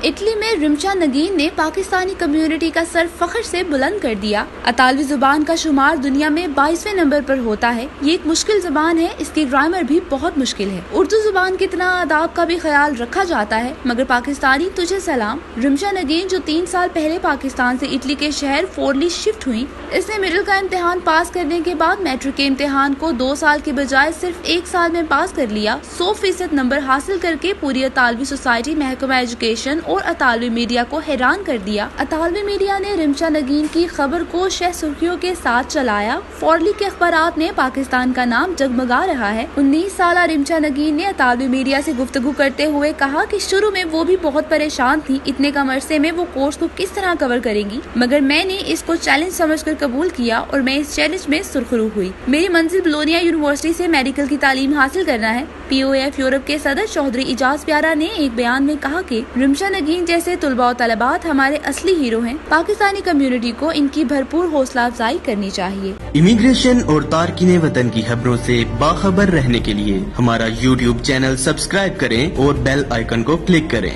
Italy میں رمشا نگین نے Pakistani community کا سر فخر سے بلند کر دیا۔ اطالوی زبان کا شمار دنیا میں 22ویں نمبر پر ہوتا ہے۔ یہ ایک مشکل زبان ہے، اس کی گرامر بھی بہت مشکل ہے۔ اردو زبان کی طرح آداب کا بھی خیال رکھا جاتا ہے، مگر پاکستانی تجھے سلام۔ رمشا نگین جو 3 سال پہلے پاکستان سے اٹلی کے شہر فورلی شفٹ ہوئی، اس نے مڈل کا امتحان پاس کرنے کے بعد میٹرک کے امتحان کو 2 سال کے بجائے صرف 1 سال میں پاس کر لیا۔ 100% نمبر حاصل کر کے پوری اطالوی سوسائٹی، محکمہ ایجوکیشن اور اطالوی میڈیا کو حیران کر دیا۔ اطالوی میڈیا نے رمشا نگین کی خبر کو شہ سرخیوں کے ساتھ چلایا۔ فورلی کے اخبارات میں پاکستان کا نام جگمگا رہا ہے۔ 19 سالہ رمشا نگین نے اطالوی میڈیا سے گفتگو کرتے ہوئے کہا کہ شروع میں وہ بھی بہت پریشان تھی، اتنے کم عرصے میں وہ کورس کو کس طرح کور کریں گی، مگر میں نے اس کو چیلنج سمجھ کر قبول کیا اور میں اس چیلنج میں سرخرو ہوئی۔ میری منزل بولونیا یونیورسٹی سے میڈیکل کی تعلیم حاصل کرنا ہے۔ POF یورپ کے صدر چودھری اعجاز پیارا نے ایک بیان میں کہا کہ رمشا نگین جیسے طلباء و طالبات ہمارے اصلی ہیرو ہیں۔ پاکستانی کمیونٹی کو ان کی بھرپور حوصلہ افزائی کرنی چاہیے۔ امیگریشن اور تارکین وطن کی خبروں سے باخبر رہنے کے لیے ہمارا YouTube چینل سبسکرائب کریں اور بیل آئیکن کو کلک کریں۔